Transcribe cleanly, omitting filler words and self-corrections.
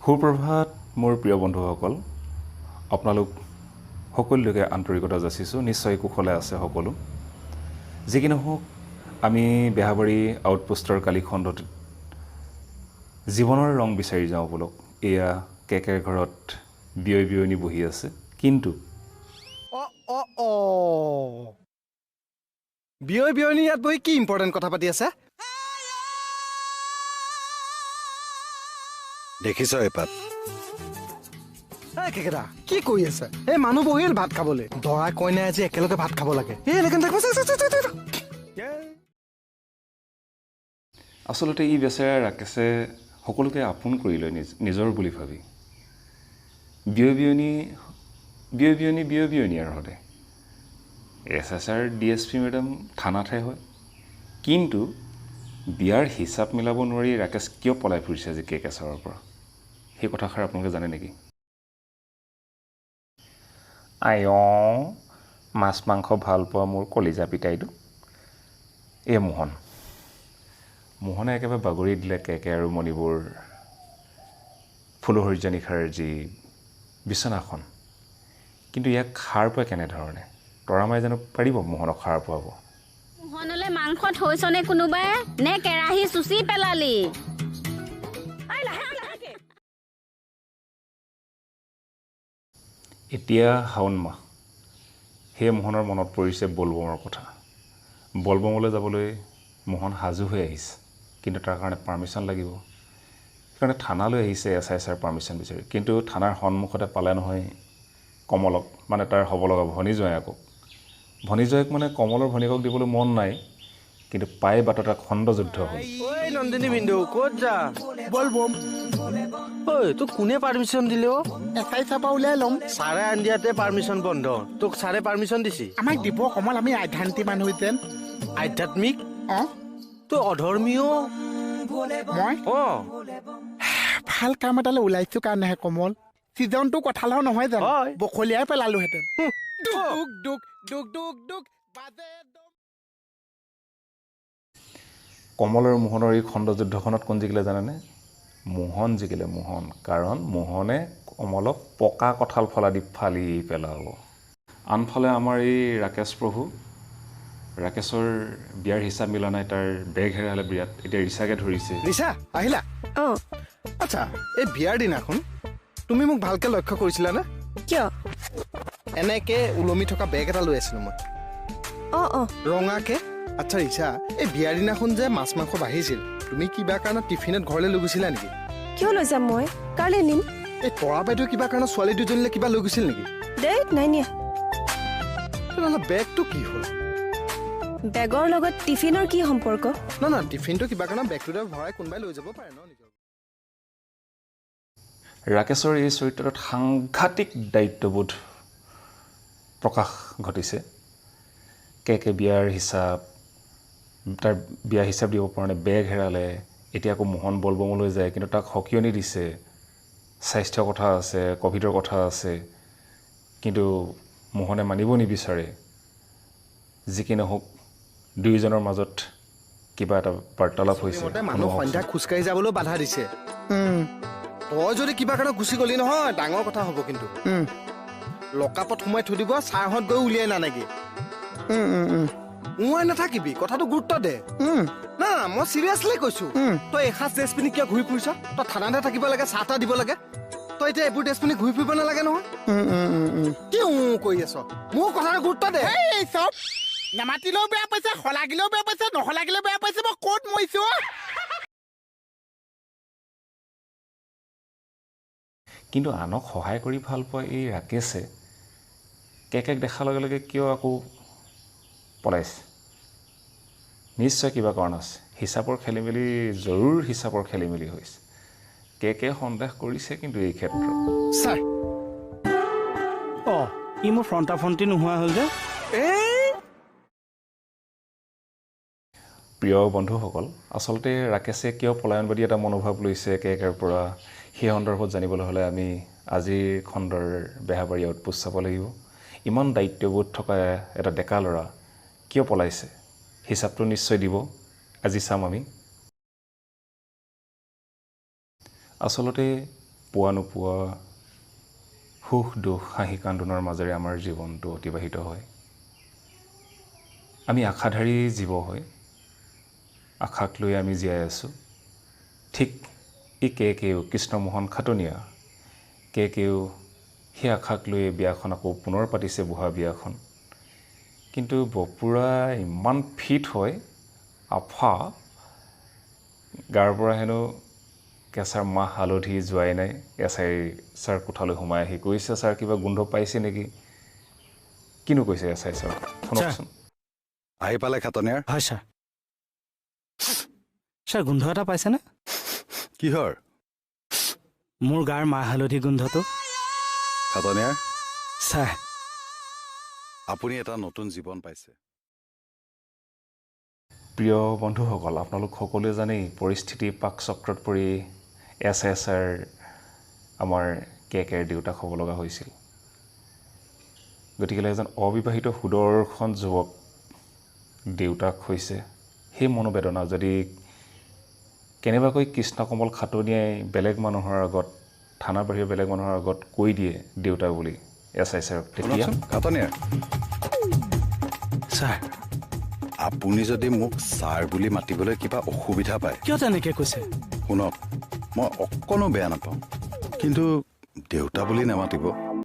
সুপ্ৰভাত মোৰ প্ৰিয় বন্ধুসকল, আপোনালোক সকলোকে আন্তৰিকতা যাচিছোঁ। নিশ্চয় কুশলে আছে সকলো। যি কি নহওক, আমি বেহাবাৰী আউটপোষ্টৰ কালি খণ্ডত জীৱনৰ ৰং বিচাৰি যাওঁ বোলক। এয়া কেকেৰ ঘৰত বিয়নী বহি আছে, কিন্তু বিয়নী ইয়াত বহি কি ইম্পৰ্টেণ্ট কথা পাতি আছে? দেখিছ এপাত কেকেৰা কি কৰি আছে? এই মানুহ বহিল ভাত খাবলৈ। দৰা কইনাই আজি একেলগে ভাত খাব লাগে। আচলতে ই বেচেৰা ৰাকেশে সকলোকে আপোন কৰি লয় নিজৰ বুলি ভাবি। বিয়নী আৰু সদায় SSR DSP মেডাম থানাতহে হয়, কিন্তু বিয়াৰ হিচাপ মিলাব নোৱাৰি ৰাকেশ কিয় পলাই ফুৰিছে আজি কেকেশ্বৰৰ পৰা, সেই কথাষাৰ আপোনালোকে জানে নেকি? মাছ মাংস ভাল পোৱা মোৰ কলিজা পিতাইটো এই মোহনে একেবাৰে বাগৰি দিলে কেকে আৰু মণিবোৰ ফুলসজ্জা নিশাৰ যি বিচনাখন। কিন্তু ইয়াক সাৰ পোৱা কেনেধৰণে? তৰামাই জানো পাৰিব মোহনক সাৰ পোৱাব? মোহনলে মাংস থৈছনে কোনোবাই, নে কেৰাহী চুচি পেলালি? এতিয়া শাওণ মাহ, সেয়ে মোহনৰ মনত পৰিছে বলবমৰ কথা। বলবমলৈ যাবলৈ মোহন সাজু হৈ আহিছে, কিন্তু তাৰ কাৰণে পাৰ্মিশ্যন লাগিব। সেইকাৰণে থানালৈ আহিছে SIৰ পাৰ্মিশ্যন বিচাৰি। কিন্তু থানাৰ সন্মুখতে পালে নহয় কমলক, মানে তাৰ হ'ব লগা ভনীজোৱাইকক। ভনীজোৱাইক মানে কমলৰ ভনীয়েকক দিবলৈ মন নাই, কিন্তু পাই বাটত এটা খণ্ডযুদ্ধ হ'ল। ঐ নন্দিনী বিন্দু, ক'ত যা? বলবম। ঐ তোক কোনে পাৰ্মিশ্যন দিলে? SI চাপা উলিয়াই ল'ম। ছাৰে আন্দিয়াতে পাৰ্মিশ্যন বন্ধ, তোক ছাৰে পাৰ্মিশ্যন দিছি? আমাক দিব কমল, আমি আধ্যান্তিক মানুহ যেন। আধ্যাত্মিক? অঁ তই অধৰ্মীয়? মই ভাল কাম এটালৈ ওলাইছো কাৰণেহে কমল। ছিজনটো কঁঠালৰ নহয় জানো, হয়। বখলিয়াই পেলালোহেঁতেন। কমল আৰু মোহনৰ এই খণ্ডযুদ্ধখনত কোন জিকিলে জানেনে? মোহন জিকিলে, মোহন। কাৰণ মোহনে কমলক পকা কঁঠাল ফলা দি ফালি পেলাব। আনফালে আমাৰ এই ৰাকেশ প্ৰভু, ৰাকেশৰ বিয়াৰ হিচাপ মিলা নাই, তাৰ বেগ হেৰালে বিৰাট। এতিয়া ৰিচাকে ধৰিছে। ৰিচা আহিলা? আচ্ছা, এই বিয়াৰ দিনাখন তুমি মোক ভালকে লক্ষ্য কৰিছিলানে? কিয়? এনেকে ওলমি থকা বেগ এটা লৈ আছিলো মই, ৰঙাকে। আচ্ছা ৰিচা, এই বিয়াৰ দিনাখন যে মাছ মাংস বাঢ়িছিল, তুমি কিবা কাৰণত টিফিনত ঘৰলৈ লৈ গৈছিলা নেকি? কিয় লৈ যাম মই? কাৰলৈ নিম? এই তৰা বাইদেউ কিবা কাৰণত ছোৱালী দুজনীলৈ কিবা লৈ গৈছিল নেকি? দেই নাই নিয়া। তেনেহ'লে বেগটো কি হ'ল? বেগৰ লগত টিফিনৰ কি সম্পৰ্ক? না টিফিনটো কিবা কাৰণত বেগটোতে ভৰাই কোনোবাই লৈ যাব পাৰে ন নিজৰ। ৰাকেশৰ এই চৰিত্ৰটোত সাংঘাতিক দায়িত্ববোধ প্ৰকাশ ঘটিছে। কেকে বিয়াৰ হিচাপ, তাৰ বিয়া হিচাপ দিব পৰা নাই, বেগ হেৰালে। এতিয়া আকৌ মোহন বলবমলৈ যায়, কিন্তু তাক সকিয়নি দিছে, স্বাস্থ্যৰ কথা আছে, ক'ভিডৰ কথা আছে, কিন্তু মোহনে মানিব নিবিচাৰে। যি কি নহওক, দুয়োজনৰ মাজত কিবা এটা বাৰ্তালাপ হৈছে। মানুহ সন্ধ্যা খোজকাঢ়ি যাবলৈও বাধা দিছে। তই যদি কিবা কাৰণত গুচি গলি নহয়, ডাঙৰ কথা হ'ব। কিন্তু লকাপত সোমাই থৈ দিব, ছাৰহঁত গৈ উলিয়াই নানেগি। উৱাই নাথাকিবি, কথাটো গুৰুত্ব দে। না মই চিৰিয়াছলি কৈছো। তই এসাঁজ ড্ৰেছ পিন্ধি কিয় ঘূৰি ফুৰিছ? তই থানাতে থাকিব লাগে, চাহ তাহ দিব লাগে। তই এতিয়া এইবোৰ ড্ৰেছ পিন্ধি ঘূৰি ফুৰিব নালাগে নহয়। কি কৰি আছ? মোৰ কথাটো গুৰুত্ব দে। চব নামাতিলেও বেয়া পাইছে, শলাগিলেও বেয়া পাইছে, নশলাগিলেও বেয়া পাইছে। মই ক'ত মৰিছো? কিন্তু আনক সহায় কৰি ভাল পোৱা এই ৰাকেশে কেকেক দেখাৰ লগে লগে কিয় আকৌ পলাইছে? নিশ্চয় কিবা কাৰণ আছে। হিচাপৰ খেলি মেলি, জৰুৰ হিচাপৰ খেলি মেলি হৈছে। কেকে সন্দেহ কৰিছে কিন্তু এই ক্ষেত্ৰত। ছাৰ ই মোৰ ফ্ৰণ্টা ফ্ৰণ্টি নোহোৱা হ'ল যে। প্ৰিয় বন্ধুসকল, আচলতে ৰাকেশে কিয় পলায়নবাদী এটা মনোভাৱ লৈছে কেকেৰ পৰা, সেই সন্দৰ্ভত জানিবলৈ হ'লে আমি আজিৰ খণ্ডৰ বেহাবাৰী আউটপোষ্ট চাব লাগিব। ইমান দায়িত্ববোধ থকা এটা ডেকা ল'ৰা কিয় পলাইছে, হিচাপটো নিশ্চয় দিব। আজি চাম আমি। আচলতে পোৱা নোপোৱা সুখ দুখ হাঁহি কান্দোনৰ মাজেৰে আমাৰ জীৱনটো অতিবাহিত হয়। আমি আশাধাৰী জীৱ হয়, আশাক লৈ আমি জীয়াই আছোঁ। ঠিক কেও কৃষ্ণমোহন খাটনীয়া কেও সেই আশাক লৈ বিয়াখন আকৌ পুনৰ পাতিছে বুঢ়া বিয়াখন। কিন্তু বপুৰা ইমান ফিট হয়, আফা, গাৰ পৰা হেনো কেঁচাৰ মাহ হালধি যোৱাই নাই। এছাই ছাৰ কোঠালৈ সোমাই আহি কৈছে, ছাৰ কিবা গোন্ধ পাইছে নেকি? কিনো কৈছে এছাই ছাৰ, শুনকচোন। আহি পালে খাটনীয়াৰ? হয় ছাৰ। ছাৰ গোন্ধ এটা পাইছেনে? কিহৰ? মোৰ গাৰ মাহ হালধি গোন্ধটো। খাটনীয়াৰ, ছাৰ, আপুনি এটা নতুন জীৱন পাইছে। প্ৰিয় বন্ধুসকল, আপোনালোক সকলোৱে জানেই পৰিস্থিতি পাকচক্ৰত পৰি ছাৰ আমাৰ কেৰ দেউতাক হ'ব লগা হৈছিল। গতিকে এজন অবিবাহিত সুদৰ্শন যুৱক দেউতাক হৈছে। সেই মনোবেদনা যদি কেনেবাকৈ কৃষ্ণকমল খাটনীয়াই বেলেগ মানুহৰ আগত, থানাৰ বাহিৰে বেলেগ মানুহৰ আগত কৈ দিয়ে দেউতা বুলি ছাৰক, তেতিয়া শুনকচোন খাটনীয়াৰ, ছাৰ, আপুনি যদি মোক ছাৰ বুলি মাতিবলৈ কিবা অসুবিধা পায়, কিয় তেনেকৈ কৈছে? শুনক, মই অকণো বেয়া নাপাওঁ, কিন্তু দেউতা বুলি নামাতিব।